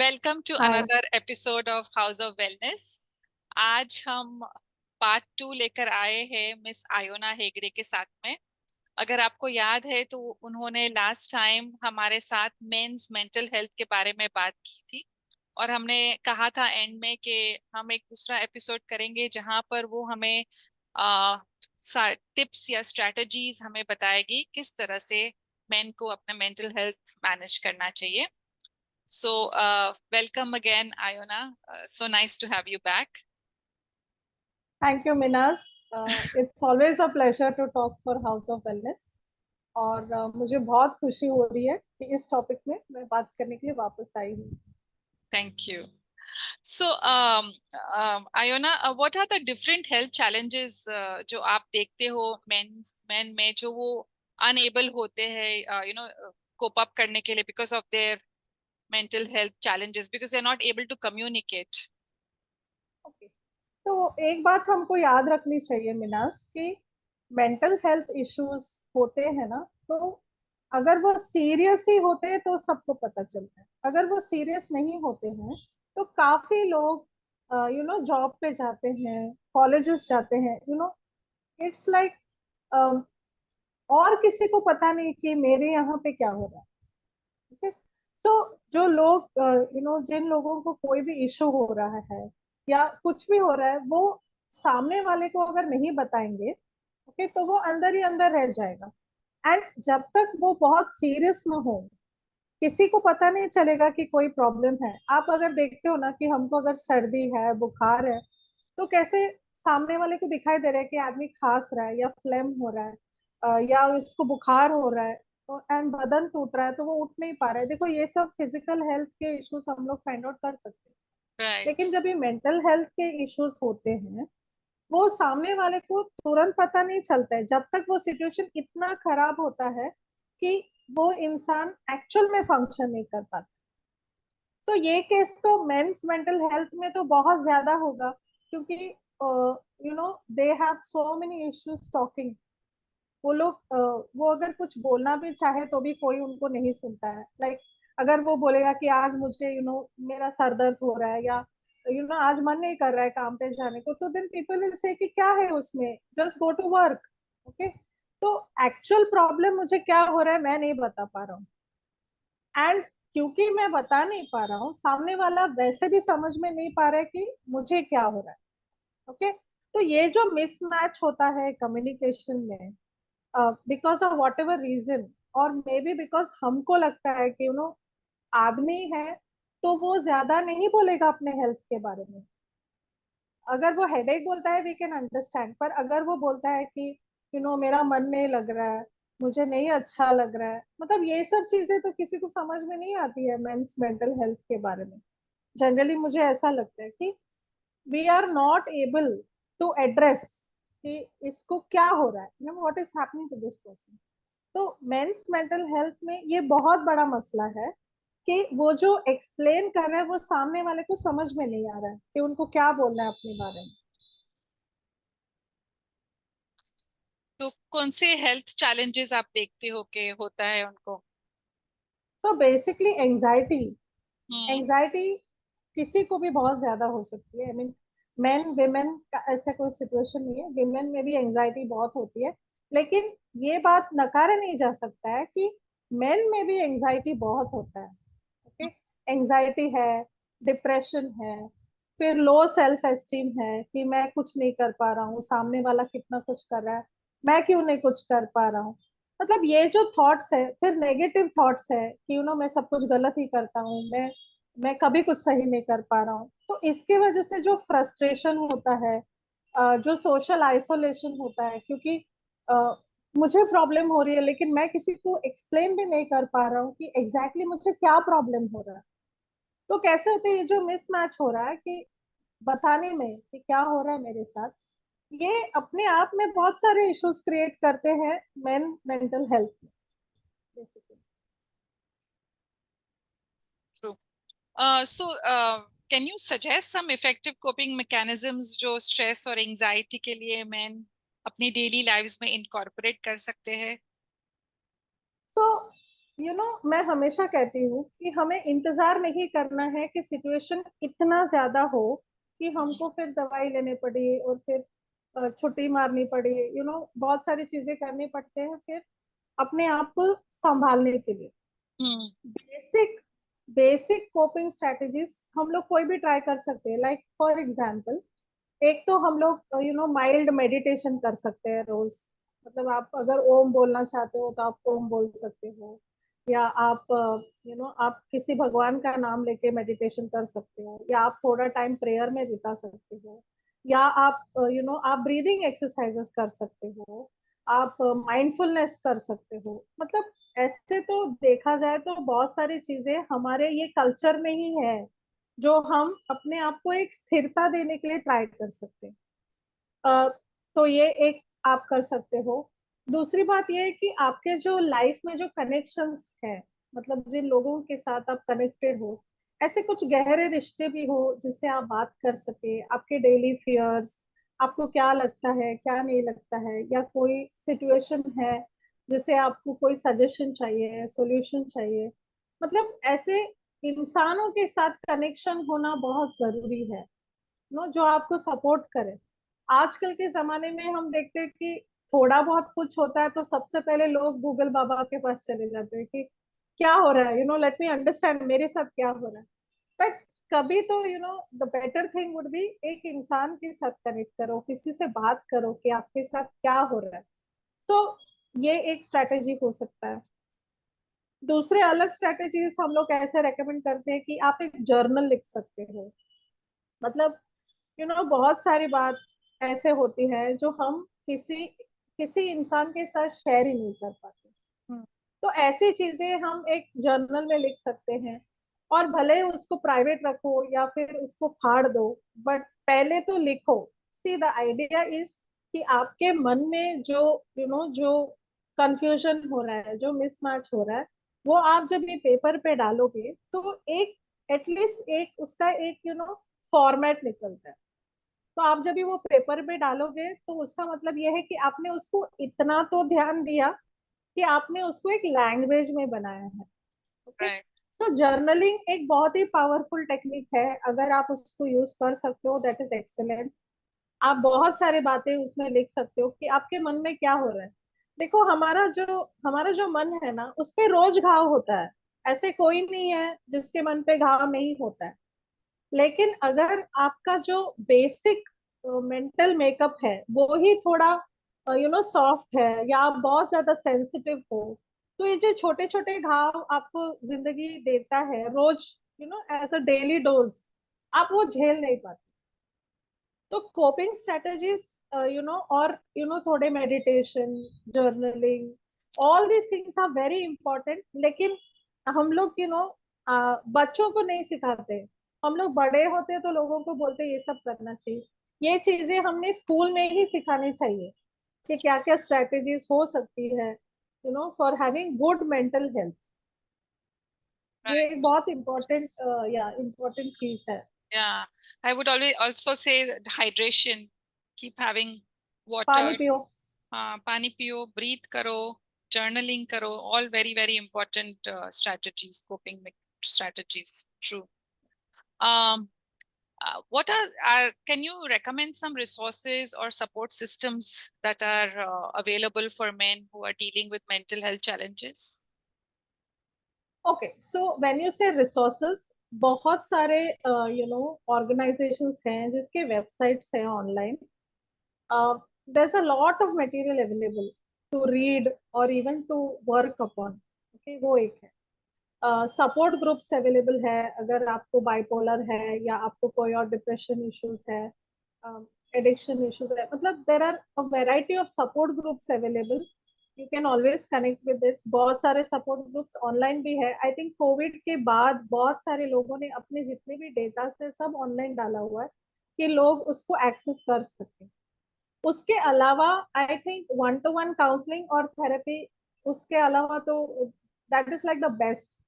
Welcome to hi. Another episode of house of wellness. आज हम part 2 लेकर आए हैं मिस आयोना हेगड़े के साथ में। अगर आपको याद है तो उन्होंने लास्ट टाइम हमारे साथ मेंस मेंटल हेल्थ के बारे में बात की थी, और हमने कहा था एंड में कि हम एक दूसरा एपिसोड करेंगे जहां पर वो हमें टिप्स या स्ट्रेटजीज हमें बताएगी किस तरह से मेन को अपना मेंटल हेल्थ मैनेज करना चाहिए। So, welcome again, Iona. So nice to have you back. Thank you Minaz. It's always a pleasure to talk for house of wellness. और मुझे बहुत खुशी हो रही है कि इस टॉपिक में मैं बात करने के लिए वापस आई हूँ। Thank you. So, Iona, what are the different health challenges जो आप देखते हो men में जो वो unable होते हैं, cope up करने के लिए because of their mental health challenges, because they're not able to communicate. Okay, तो एक बात हमको याद रखनी चाहिए मिनाज कि मेंटल हेल्थ इश्यूज होते हैं ना, तो अगर वो सीरियस ही होते हैं तो सबको पता चलता है। अगर वो सीरियस नहीं होते हैं तो काफी लोग जॉब पे जाते हैं, कॉलेजेस जाते हैं, इट्स लाइक और किसी को पता नहीं कि मेरे यहाँ पे क्या हो रहा है। ठीक है। सो जो लोग जिन लोगों को कोई भी इशू हो रहा है या कुछ भी हो रहा है, वो सामने वाले को अगर नहीं बताएंगे, ओके, तो वो अंदर ही अंदर रह जाएगा। एंड जब तक वो बहुत सीरियस ना हो, किसी को पता नहीं चलेगा कि कोई प्रॉब्लम है। आप अगर देखते हो ना कि हमको अगर सर्दी है, बुखार है, तो कैसे सामने वाले को दिखाई दे रहा है कि आदमी खांस रहा है या फ्लेम हो रहा है, या उसको बुखार हो रहा है, तो एंड बदन टूट रहा है तो वो उठ नहीं पा रहा है। देखो, ये सब फिजिकल हेल्थ के इश्यूज हम लोग फाइंड आउट कर सकते हैं। Right. लेकिन जब ये मेंटल हेल्थ के इश्यूज होते हैं, वो सामने वाले को तुरंत पता नहीं चलता है जब तक वो सिचुएशन इतना खराब होता है कि वो इंसान एक्चुअल में फंक्शन नहीं कर पाता। तो ये केस तो मेंस मेंटल हेल्थ में तो बहुत ज्यादा होगा, क्योंकि they have so many issues talking. वो लोग वो अगर कुछ बोलना भी चाहे तो भी कोई उनको नहीं सुनता है। लाइक अगर वो बोलेगा कि आज मुझे मेरा सर दर्द हो रहा है, या आज मन नहीं कर रहा है काम पे जाने को, तो देन पीपल विल से कि क्या है उसमें, just go to work. Okay, तो एक्चुअल प्रॉब्लम मुझे क्या हो रहा है मैं नहीं बता पा रहा हूँ। एंड क्योंकि मैं बता नहीं पा रहा हूँ, सामने वाला वैसे भी समझ में नहीं पा रहा है कि मुझे क्या हो रहा है। ओके, तो ये जो मिसमैच होता है कम्युनिकेशन में, because of whatever reason, और मे बी बिकॉज हमको लगता है कि आदमी है तो वो ज्यादा नहीं बोलेगा अपने हेल्थ के बारे में। अगर वो हेडेक बोलता है वी कैन अंडरस्टैंड, पर अगर वो बोलता है कि मेरा मन नहीं लग रहा है, मुझे नहीं अच्छा लग रहा है, मतलब ये सब चीजें तो किसी को समझ में नहीं आती है मेंस मेंटल हेल्थ के बारे में। जनरली मुझे ऐसा लगता है कि we are not able to address कि इसको क्या हो रहा है, what is happening to this person. तो मेंस मेंटल हेल्थ में ये बहुत बड़ा मसला है कि वो जो एक्सप्लेन कर रहे हैं वो सामने वाले को समझ में नहीं आ रहा है कि उनको क्या बोलना है अपने बारे में। तो कौन से हेल्थ challenges आप देखते हो कि होता है उनको? So basically anxiety. Hmm. Anxiety किसी को भी बहुत ज्यादा हो सकती है। आई मीन मेन वेमेन का ऐसा कोई सिचुएशन नहीं है, विमेन में भी एंजाइटी बहुत होती है। लेकिन ये बात नकारा नहीं जा सकता है कि मेन में भी एंजाइटी बहुत होता है। ओके, एंजाइटी है, डिप्रेशन है, फिर लो सेल्फ एस्टीम है कि मैं कुछ नहीं कर पा रहा हूँ, सामने वाला कितना कुछ कर रहा है, मैं क्यों नहीं कुछ कर पा रहा हूँ। मतलब ये जो थॉट्स है, फिर नेगेटिव थॉट्स है कि मैं सब कुछ गलत ही करता हूँ, मैं कभी कुछ सही नहीं कर पा रहा हूँ। तो इसकी वजह से जो फ्रस्ट्रेशन होता है, जो सोशल आइसोलेशन होता है, क्योंकि अ, मुझे प्रॉब्लम हो रही है लेकिन मैं किसी को एक्सप्लेन भी नहीं कर पा रहा हूँ कि एग्जैक्टली exactly मुझे क्या प्रॉब्लम हो रहा है। तो कैसे होते हैं ये जो मिसमैच हो रहा है कि बताने में कि क्या हो रहा है मेरे साथ, ये अपने आप में बहुत सारे इश्यूज क्रिएट करते हैं मेन मेंटल हेल्थ में basically. True. So, can you suggest some effective coping mechanisms जो stress और anxiety के लिए men अपनी daily lives में incorporate कर सकते हैं? सो मैं हमेशा कहती हूँ कि हमें इंतजार नहीं करना है कि सिचुएशन इतना ज्यादा हो कि हमको फिर दवाई लेने पड़ी और फिर छुट्टी मारनी पड़ी। बहुत सारी चीजें करनी पड़ते हैं फिर अपने आप को संभालने के लिए। हम्म। बेसिक बेसिक कोपिंग स्ट्रेटेजीज हम लोग कोई भी ट्राई कर सकते हैं। लाइक फॉर एग्जांपल, एक तो हम लोग माइल्ड मेडिटेशन कर सकते हैं रोज। मतलब आप अगर ओम बोलना चाहते हो तो आप ओम बोल सकते हो, या आप आप किसी भगवान का नाम लेके मेडिटेशन कर सकते हो, या आप थोड़ा टाइम प्रेयर में बिता सकते हो, या आप आप ब्रीदिंग एक्सरसाइजेस कर सकते हो, आप माइंडफुलनेस कर सकते हो। मतलब ऐसे तो देखा जाए तो बहुत सारी चीजें हमारे ये कल्चर में ही है जो हम अपने आप को एक स्थिरता देने के लिए ट्राई कर सकते हैं। अ, तो ये एक आप कर सकते हो। दूसरी बात ये है कि आपके जो लाइफ में जो कनेक्शंस है, मतलब जिन लोगों के साथ आप कनेक्टेड हो, ऐसे कुछ गहरे रिश्ते भी हो जिससे आप बात कर सके आपके डेली फियर्स, आपको क्या लगता है क्या नहीं लगता है, या कोई सिचुएशन है जिससे आपको कोई सजेशन चाहिए, सॉल्यूशन चाहिए। मतलब ऐसे इंसानों के साथ कनेक्शन होना बहुत जरूरी है, जो आपको सपोर्ट करे। आजकल के जमाने में हम देखते हैं कि थोड़ा बहुत कुछ होता है तो सबसे पहले लोग गूगल बाबा के पास चले जाते हैं कि क्या हो रहा है, लेट मी अंडरस्टैंड मेरे साथ क्या हो रहा है। बट कभी तो the better thing would be एक इंसान के साथ कनेक्ट करो, किसी से बात करो कि आपके साथ क्या हो रहा है। सो ये एक स्ट्रेटेजी हो सकता है। दूसरे अलग स्ट्रेटेजीज हम लोग ऐसे रेकमेंड करते हैं कि आप एक जर्नल लिख सकते हो। मतलब बहुत सारी बात ऐसे होती है जो हम किसी किसी इंसान के साथ शेयर ही नहीं कर पाते। हम्म। तो ऐसी चीजें हम एक जर्नल में लिख सकते हैं, और भले उसको प्राइवेट रखो या फिर उसको फाड़ दो, बट पहले तो लिखो। सी द आइडिया इज कि आपके मन में जो जो कंफ्यूजन हो रहा है, जो मिसमैच हो रहा है, वो आप जब ये पेपर पे डालोगे तो एक एटलीस्ट एक उसका एक फॉर्मेट निकलता है। तो आप जब भी वो पेपर पे डालोगे तो उसका मतलब ये है कि आपने उसको इतना तो ध्यान दिया कि आपने उसको एक लैंग्वेज में बनाया है। ओके। राइट। सो जर्नलिंग एक बहुत ही पावरफुल टेक्निक है, अगर आप उसको यूज कर सकते हो दैट इज एक्सेलेंट। आप बहुत सारी बातें उसमें लिख सकते हो कि आपके मन में क्या हो रहा है। देखो, हमारा जो मन है ना, उस पे रोज घाव होता है। ऐसे कोई नहीं है जिसके मन पे घाव नहीं होता है। लेकिन अगर आपका जो बेसिक मेंटल मेकअप है वो ही थोड़ा सॉफ्ट है, या आप बहुत ज्यादा सेंसिटिव हो, तो ये जो छोटे छोटे घाव आपको जिंदगी देता है रोज, एज अ डेली डोज, आप वो झेल नहीं पाते। तो कोपिंग स्ट्रेटजीज, और थोड़े meditation, journaling, all these things are very important. लेकिन हम लोग बच्चों को नहीं सिखाते। हम लोग बड़े होते तो लोगों को बोलते ये सब करना चाहिए। ये चीजें हमने स्कूल में ही सिखानी चाहिए कि क्या क्या स्ट्रेटेजीज हो सकती है for having good mental health. ये एक राइट। बहुत इम्पोर्टेंट या इम्पोर्टेंट चीज है। Yeah, I would always also say that hydration, keep having पानी water, पियो। पानी पियो, breathe करो, journaling करो, all very very important strategies, strategies. True. Um, can you recommend some resources or support systems that are available for men who are dealing with mental health challenges? Okay, so when you say resources, बहुत सारे organisations हैं जिसके websites हैं online. There a lot of material available to read और even to work upon. Okay, वो एक है। Support groups available है अगर आपको बाइपोलर है, या आपको कोई और डिप्रेशन इश्यूज है, एडिक्शन इश्यूज है। मतलब there are a variety of support groups available. You can always connect with it. बहुत सारे सपोर्ट ग्रुप्स ऑनलाइन भी है। आई थिंक कोविड के बाद बहुत सारे लोगों ने अपने जितने भी डेटा से सब ऑनलाइन डाला हुआ है कि लोग उसको एक्सेस कर सकें। उसके अलावा I think one two one counselling और थेरेपी, उसके अलावा तो that is like the best.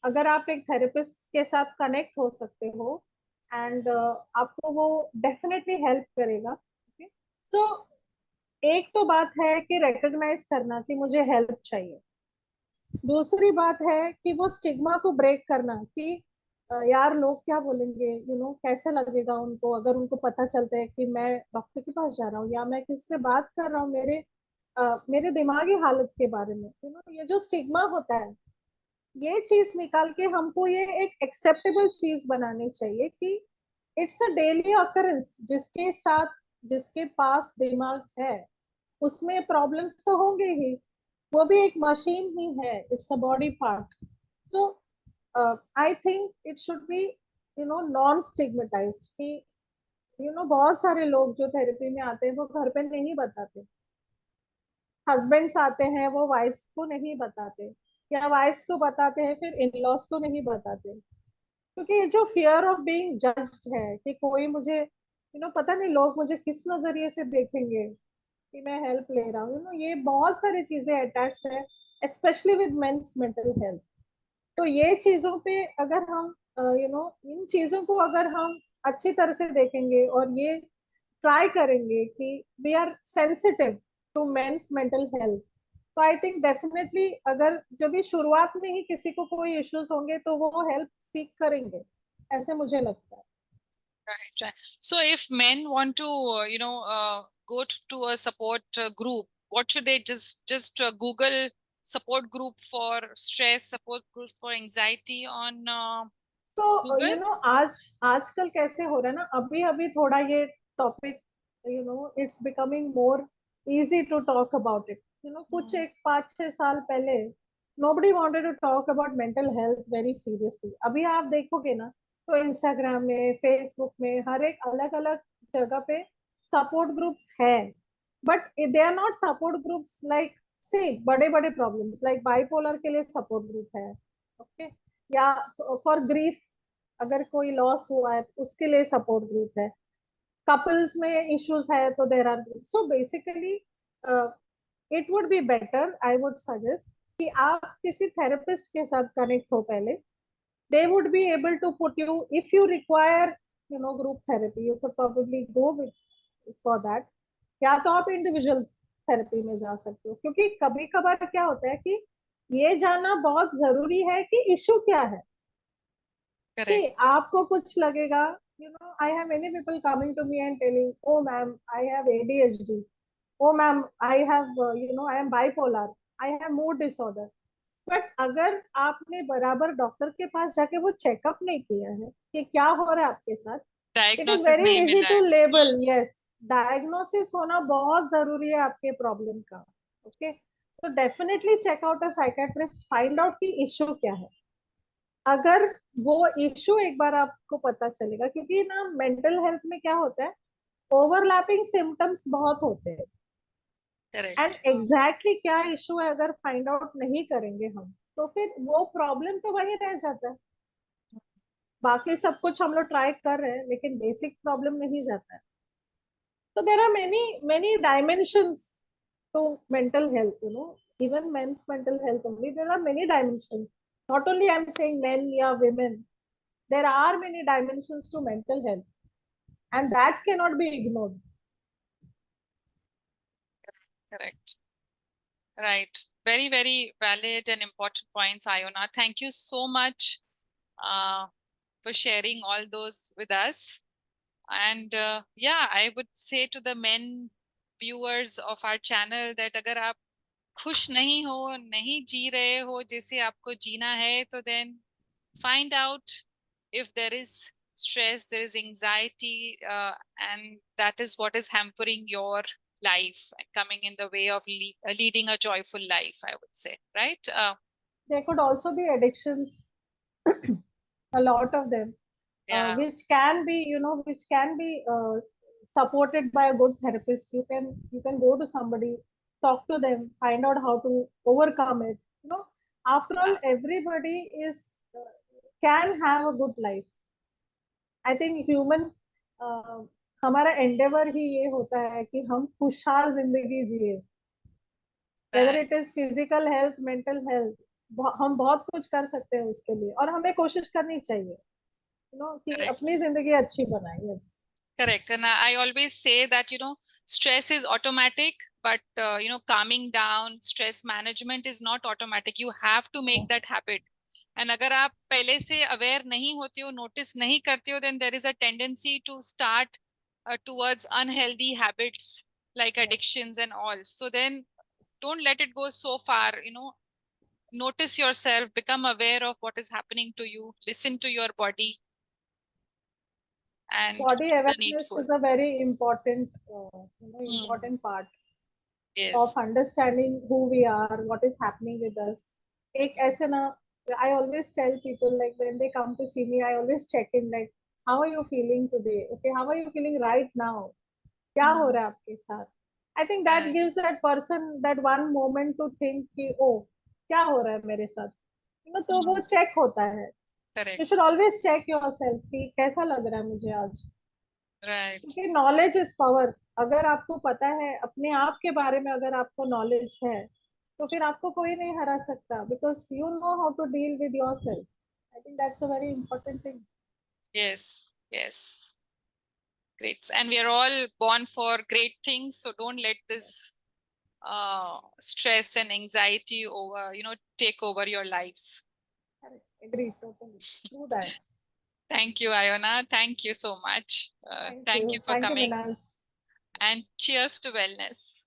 अगर आप एक थेरेपिस्ट के साथ कनेक्ट हो सकते हो, एंड आपको वो डेफिनेटली हेल्प करेगा। सो एक तो बात है कि रिकॉग्नाइज करना कि मुझे हेल्प चाहिए। दूसरी बात है कि वो स्टिग्मा को ब्रेक करना कि यार लोग क्या बोलेंगे, कैसे लगेगा उनको अगर उनको पता चलता है कि मैं डॉक्टर के पास जा रहा हूँ या मैं किसी से बात कर रहा हूँ मेरे दिमागी हालत के बारे में। ये जो स्टिग्मा होता है, ये चीज निकाल के हमको ये एक एक्सेप्टेबल चीज बनानी चाहिए कि इट्स अ डेली ऑकरेंस। जिसके पास दिमाग है उसमें प्रॉब्लम्स तो होंगे ही। वो भी एक मशीन ही है, it's a body part. So I think it should be non stigmatised कि बहुत सारे लोग जो थेरेपी में आते हैं वो घर पे नहीं बताते। हस्बैंड्स आते हैं वो वाइफ्स को नहीं बताते, या वाइफ्स को बताते हैं फिर इन लॉज को नहीं बताते। क्योंकि ये जो फियर ऑफ बीइंग जज्ड है कि कोई मुझे पता नहीं लोग मुझे किस नजरिए से देखेंगे कि मैं हेल्प ले रहा हूँ, ये बहुत सारी चीजें अटैच्ड है, specially with men's mental health. तो ये चीजों पे अगर हम इन चीजों को अगर हम अच्छी तरह से देखेंगे और ये ट्राई करेंगे कि we are sensitive to men's mental health, तो आई थिंक डेफिनेटली अगर जब भी शुरुआत में ही किसी को कोई इश्यूज होंगे तो वो हेल्प सीख करेंगे, ऐसे मुझे लगता है। Right, right. So if men want to, go to a support group, what should they just Google support group for stress, support group for anxiety on तो Google? आजकल कैसे हो रहा है ना, अभी अभी थोड़ा ये topic it's becoming more easy to talk about it. कुछ Hmm. एक 5-6 साल पहले nobody wanted to talk about mental health very seriously. अभी आप देखोगे ना तो इंस्टाग्राम में, फेसबुक में, हर एक अलग अलग जगह पे सपोर्ट ग्रुप्स है। But they are not support groups like सी बड़े बड़े प्रॉब्लम्स लाइक बाइपोलर के लिए सपोर्ट ग्रुप है, ओके, या फॉर ग्रीफ अगर कोई लॉस हुआ है तो उसके लिए सपोर्ट ग्रुप है। कपल्स में इश्यूज है तो there are group. So basically it would be better, I would suggest कि आप किसी थेरेपिस्ट के साथ कनेक्ट हो पहले। They would be able to put you, if you require group therapy you could probably go with for that, या तो आप इंडिविजुअल थेरेपी में जा सकते हो। क्योंकि कभी कभार क्या होता है कि ये जानना बहुत जरूरी है कि इश्यू क्या है। See, Correct. आपको कुछ लगेगा, I have many people coming to me and telling, oh ma'am, I have ADHD. Oh ma'am, I have, I am bipolar. I have mood disorder. But अगर आपने बराबर डॉक्टर के पास जाके वो चेकअप नहीं किया है कि क्या हो रहा है आपके साथ, इट इज Diagnosis वेरी नहीं इजी मिला टू है. लेबल। यस, डायग्नोसिस होना बहुत जरूरी है आपके प्रॉब्लम का। Okay, so definitely check out a psychiatrist, find out की इश्यू क्या है। अगर वो इश्यू एक बार आपको पता चलेगा, क्योंकि ना मेंटल हेल्थ में क्या होता है, ओवरलैपिंग सिम्टम्स बहुत होते हैं। And Correct. एग्जैक्टली क्या इश्यू है अगर फाइंड आउट नहीं करेंगे हम, तो फिर वो प्रॉब्लम तो वही रह जाता है। बाकी सब कुछ हम लोग ट्राई कर रहे हैं लेकिन बेसिक प्रॉब्लम नहीं जाता है। तो there are many many dimensions to mental health, even men's mental health only, there are many dimensions. Not only I'm saying men या women, there are many dimensions to mental health and that cannot be ignored. Correct. Right. Very, very valid and important points, Iona. Thank you so much uh, for sharing all those with us. And yeah, I would say to the men viewers of our channel that अगर आप खुश नहीं हो, नहीं जी रहे हो जैसे आपको जीना है, तो then find out if there is stress, there is anxiety, and that is what is hampering your life and coming in the way of leading a joyful life, I would say, right? There could also be addictions, a lot of them, Yeah. which can be supported by a good therapist. You can go to somebody, talk to them, find out how to overcome it. After all, Yeah. everybody is can have a good life. I think human, हमारा endeavour ही ये होता है कि हम खुशहाल जिंदगी जिए, whether Right. It is physical health, mental health. हम बहुत कुछ कर सकते हैं उसके लिए और हमें कोशिश करनी चाहिए कि Correct. अपनी जिंदगी अच्छी बनाए। Yes. Correct. And I always say that, stress is automatic, but calming down, stress management is not automatic. You have to make that habit. And अगर आप पहले से aware नहीं होते हो, notice नहीं करते हो, then there is a tendency to start towards unhealthy habits like addictions and all. So then don't let it go so far. Notice yourself, become aware of what is happening to you, listen to your body, and Body do the awareness needful. is a very important, Hmm. important part of Yes. understanding who we are, what is happening with us. एक ऐसे ना, I always tell people, like when they come to see me, I always check in, like how are you feeling today? Okay, how are you feeling right now? क्या हो Hmm. रहा है आपके साथ? I think that Right. gives that person that one moment to think कि ओ क्या हो रहा है मेरे साथ, तो वो Hmm. चेक होता है. You Correct. should always check yourself कि कैसा लग रहा है मुझे आज. Right. क्योंकि नॉलेज इज पावर. अगर आपको पता है अपने आप के बारे में, अगर आपको नॉलेज है, तो फिर आपको कोई नहीं हरा सकता, because you know how to deal with yourself. I think that's a very important thing. Yes. Yes. Great. And we are all born for great things. So don't let this stress and anxiety take over your lives. Agree, totally. Do that. Thank you, Iona. Thank you so much. Thank you for Thank you, coming. Minaz. And cheers to wellness.